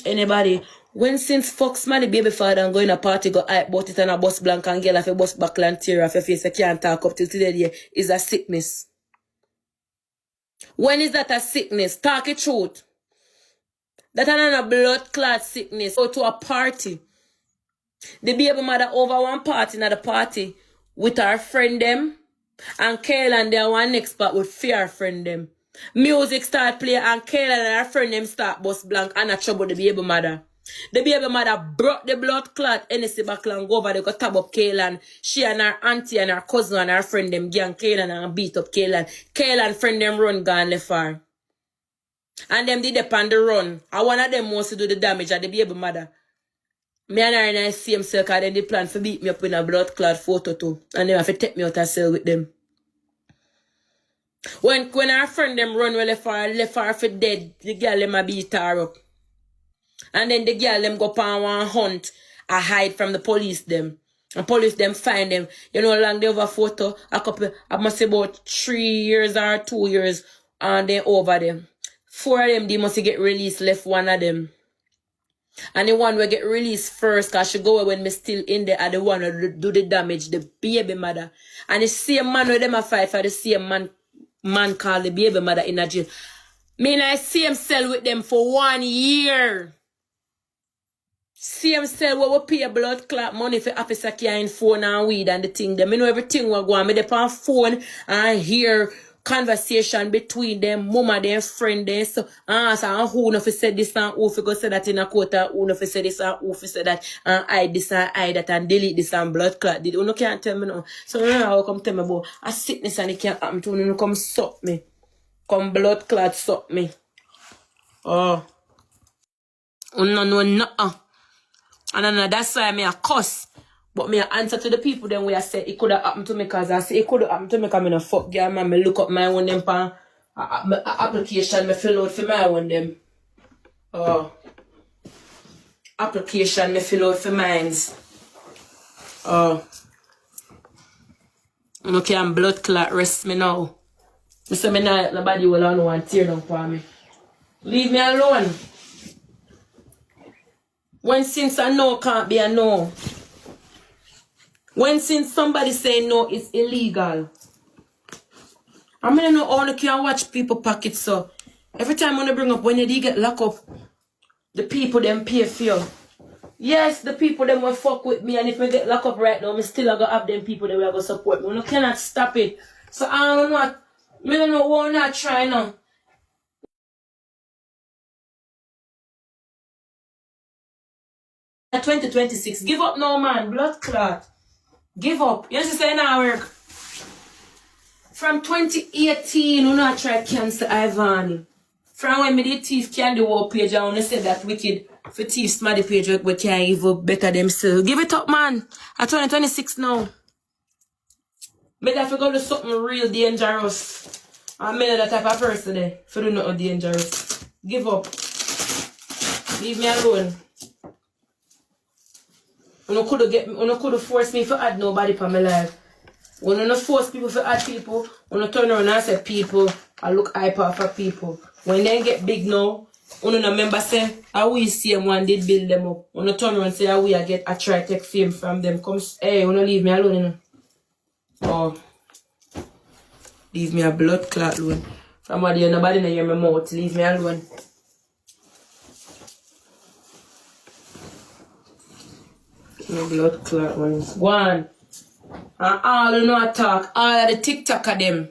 anybody. When since Fox man the baby father and go in a party go hype about it and a bus blank and girl off a bus back and tear off your face, you can't talk up till today is a sickness. When is that a sickness? Talk it truth. That another blood clot sickness. Go to a party. The baby mother over one party, another party with her friend them. And Kaylan there one next part with fear friend them. Music start play and Kaylan and her friend them start bus blank and a trouble the baby mother. The baby mother brought the blood clot NSC back and go over there go tab up Kaylan. She and her auntie and her cousin and her friend them gang Kaylan and beat up Kaylan. Kaylan friend them run gone left her. And them did up on the run. And one of them wants to do the damage at the baby mother. Me and her in the same circle, and then they plan to beat me up in a blood clot photo too. And they have to take me out of cell with them. When her friend them run well left her for dead, the girl them a beat her up. And then the girl them go on one hunt, a hide from the police them. And police them find them. You know how long they over photo? A couple, I must say about 3 years or 2 years, and they over them. 4 of them, they must get released, left one of them. And the one will get released first, cause she go away when me still in there, and the one will do the damage, the baby mother. And the same man with them a fight for the same man called the baby mother in a jail. Me and I same cell with them for 1 year. Same cell where we pay blood clot money for officer carrying phone and weed and the thing. Them, you know everything we go on. Me dey on phone and hear conversation between them, mama, them, friend, them. So, so who no fi said this and who fi go say that in a court and who no fi say this and who fi say that and hide this and hide that and delete this and blood clot. Did you no can't tell me no. So you know how come tell me about a sickness and it can't happen to you. Come suck me. Come blood clot suck me. Oh. No, no. And that's why me a cuss. But me a answer to the people then where I say it could have happened to me because I say it could have happened to me because I no fuck girl man. Me look up my one them pan application me fill out for my one them. Oh. Application me fill out for mines. Oh. You can blood clot rest me now. Me say me not nobody will know and tear down for me. Leave me alone. When since a no can't be a no. When since somebody say no, it's illegal. I mean, I know how you can watch people pockets, so every time when I bring up, when you get locked up, the people them pay for you. Yes, the people them will fuck with me, and if I get locked up right now, I still gonna have them people that will go support me. You cannot stop it. So I don't know, I don't know what I'm not trying now. 2026, give up now, man. Blood clot. Give up. You understand now work? From 2018, you know I try to cancel Ivany. From when me did thief candy war page, I only said that wicked for thief smarty page we can't even better themselves. Give it up, man. At 2026 now. Better if you go to something real dangerous. I'm not that type of person there. If you do nothing dangerous. Give up. Leave me alone. You could force me to add nobody for my life. When you force people to add people, when you turn around and say people, I look hyper for people. When they get big now, when you remember say, how we see them one did build them up. When you turn around and say, how we I try to take fame from them. Come, hey, when you leave me alone, you know. Oh. Leave me a blood clot alone. From what you nobody know hear my mouth, leave me alone. No blood clot ones. Go on. And all you know talk, all of the TikTok of them.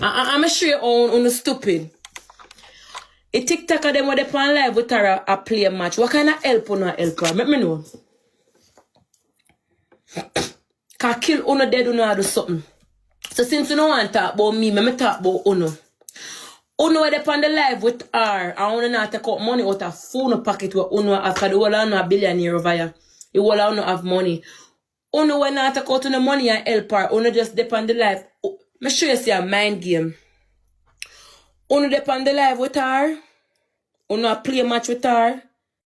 I'm sure you own stupid. The TikTok of them where they plan live with her a play a match. What kind of help or not help her? Let me know. Can kill uno dead uno do something. So since you don't want to talk about me, let me talk about uno. Uno where they plan the live with her. I want to not take out money out of phone pocket where uno have because the whole of a billionaire over here. The whole of uno have money. Uno when not take out the money and help her. Uno just depend the life. Me show you see a mind game. Uno depend the life with her. Uno play a match with her.